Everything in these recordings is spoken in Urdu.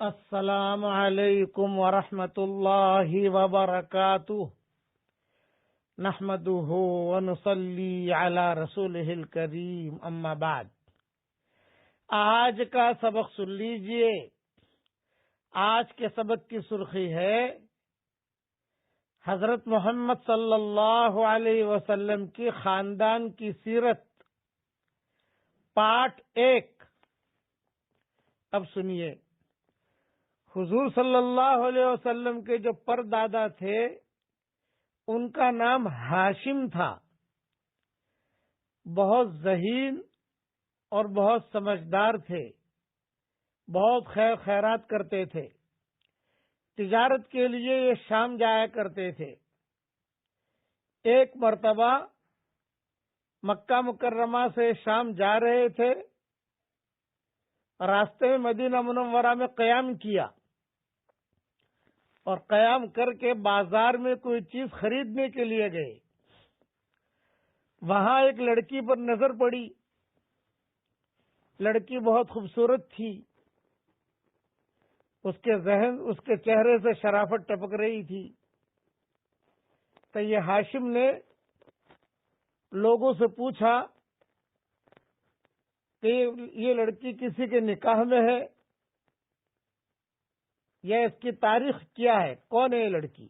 السلام علیکم ورحمۃ اللہ وبرکاتہ نحمده ونصلی علی رسولہ الکریم اما بعد۔ آج کا سبق سن لیجئے۔ آج کے سبق کی سرخی ہے حضرت محمد صلی اللہ علیہ وسلم کی خاندان کی سیرت پارٹ 1۔ اب سنیے، حضور صلی اللہ علیہ وسلم کے جو پردادا تھے ان کا نام ہاشم تھا۔ بہت ذہین اور بہت سمجھدار تھے، بہت خیر خیرات کرتے تھے۔ تجارت کے لیے یہ شام جایا کرتے تھے۔ ایک مرتبہ مکہ مکرمہ سے شام جا رہے تھے، راستے میں مدینہ منورہ میں قیام کیا اور قیام کر کے بازار میں کوئی چیز خریدنے کے لیے گئے۔ وہاں ایک لڑکی پر نظر پڑی۔ لڑکی بہت خوبصورت تھی، اس کے چہرے سے شرافت ٹپک رہی تھی۔ تو یہ ہاشم نے لوگوں سے پوچھا کہ یہ لڑکی کسی کے نکاح میں ہے یا اس کی تاریخ کیا ہے، کون ہے یہ لڑکی؟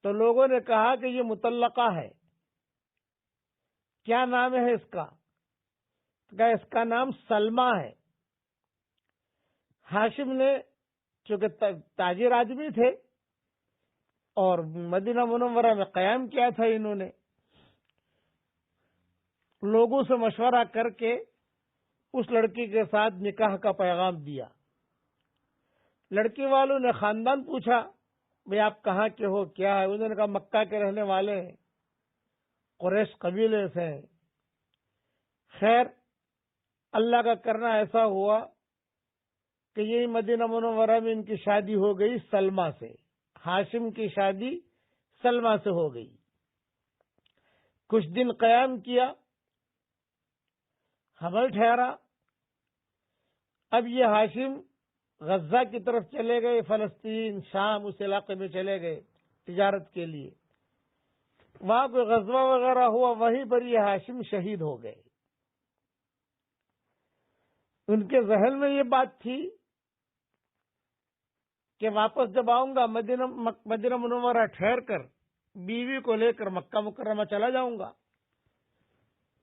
تو لوگوں نے کہا کہ یہ مطلقہ ہے۔ کیا نام ہے اس کا؟ کہا اس کا نام سلمہ ہے۔ ہاشم نے، چونکہ تاجر آدمی تھے اور مدینہ منورہ میں قیام کیا تھا انہوں نے، لوگوں سے مشورہ کر کے اس لڑکی کے ساتھ نکاح کا پیغام دیا۔ لڑکی والوں نے خاندان پوچھا، بھئی آپ کہاں کے ہو، کیا ہے؟ انہوں نے کہا مکہ کے رہنے والے ہیں، قریش قبیلے سے ہیں۔ خیر، اللہ کا کرنا ایسا ہوا کہ یہی مدینہ منورہ میں ان کی شادی ہو گئی سلمہ سے۔ ہاشم کی شادی سلمہ سے ہو گئی۔ کچھ دن قیام کیا، حمل ٹھہرا۔ اب یہ ہاشم غزہ کی طرف چلے گئے، فلسطین، شام، اس علاقے میں چلے گئے تجارت کے لیے۔ وہاں کوئی غزوہ وغیرہ ہوا، وہیں پر یہ ہاشم شہید ہو گئے۔ ان کے ذہن میں یہ بات تھی کہ واپس جب آؤں گا مدینہ منورہ ٹھہر کر بیوی کو لے کر مکہ مکرمہ چلا جاؤں گا،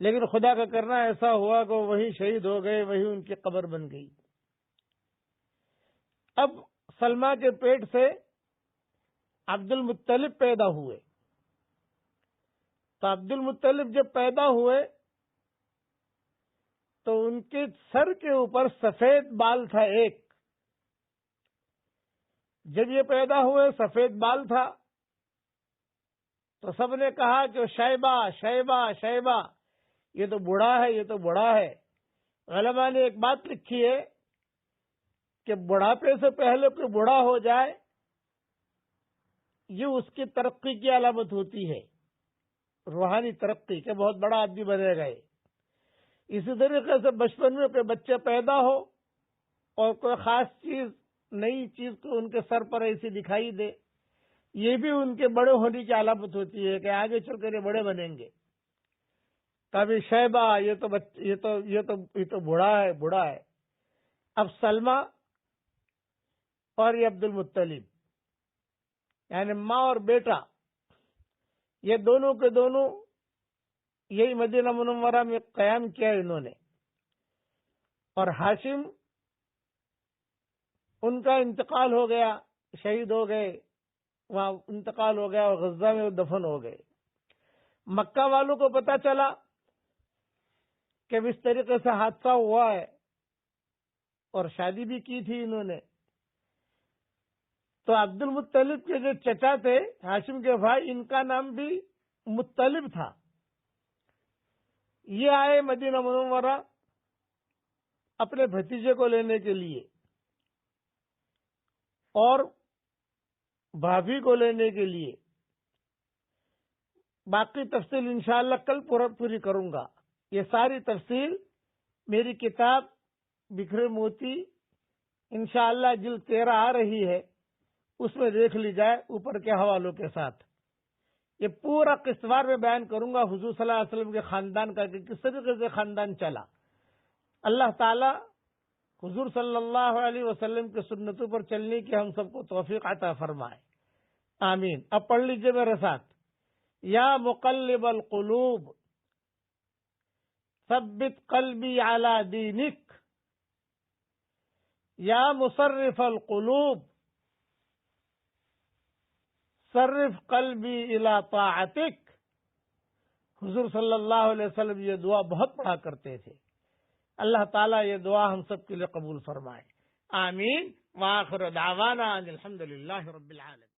لیکن خدا کا کرنا ایسا ہوا کہ وہیں شہید ہو گئے، وہیں ان کی قبر بن گئی۔ اب سلمہ کے پیٹ سے عبد المطلب پیدا ہوئے۔ تو عبد المطلب جب پیدا ہوئے تو ان کے سر کے اوپر سفید بال تھا ایک۔ جب یہ پیدا ہوئے سفید بال تھا تو سب نے کہا کہ شیبہ شیبہ شیبہ، یہ تو بوڑھا ہے، یہ تو بوڑھا ہے۔ علماء نے ایک بات لکھی ہے کہ بڑھاپے سے پہلے کوئی بوڑھا ہو جائے یہ اس کی ترقی کی علامت ہوتی ہے، روحانی ترقی، کہ بہت بڑا آدمی بنے گئے۔ اسی طریقے سے بچپن میں کوئی بچے پیدا ہو اور کوئی خاص چیز، نئی چیز کو ان کے سر پر ایسی دکھائی دے، یہ بھی ان کے بڑے ہونے کی علامت ہوتی ہے کہ آگے چل کر یہ بڑے بنیں گے۔ کبھی شیبہ، یہ تو بوڑھا ہے، بوڑھا ہے۔ اب سلمہ اور یہ عبد المطلب، یعنی ماں اور بیٹا، یہ دونوں کے دونوں یہی مدینہ منورہ میں قیام کیا انہوں نے۔ اور ہاشم، ان کا انتقال ہو گیا، شہید ہو گئے، وہاں انتقال ہو گیا اور غزہ میں دفن ہو گئے۔ مکہ والوں کو پتا چلا کہ اس طریقے سے حادثہ ہوا ہے، اور شادی بھی کی تھی انہوں نے۔ تو عبد المطلب کے جو چچا تھے، ہاشم کے بھائی، ان کا نام بھی مطلب تھا۔ یہ آئے مدینہ منورہ اپنے بھتیجے کو لینے کے لیے اور بھابھی کو لینے کے لیے۔ باقی تفصیل انشاءاللہ کل پوری کروں گا۔ یہ ساری تفصیل میری کتاب بکھرے موتی انشاءاللہ جلد 13 آ رہی ہے، اس میں دیکھ لی جائے اوپر کے حوالوں کے ساتھ۔ یہ پورا قسطوار میں بیان کروں گا حضور صلی اللہ علیہ وسلم کے خاندان کا کہ کس طریقے سے خاندان چلا۔ اللہ تعالی حضور صلی اللہ علیہ وسلم کے سنتوں پر چلنے کی ہم سب کو توفیق عطا فرمائے، آمین۔ اب پڑھ لیجئے میرے ساتھ، یا مقلب القلوب ثبت قلبی علی دینک، یا مصرف القلوب صرف قلبی الی طاعتک۔ حضور صلی اللہ علیہ وسلم یہ دعا بہت پڑھا کرتے تھے۔ اللہ تعالیٰ یہ دعا ہم سب کے لیے قبول فرمائے، آمین۔ وآخر دعوانا ان الحمد للہ رب العالمین۔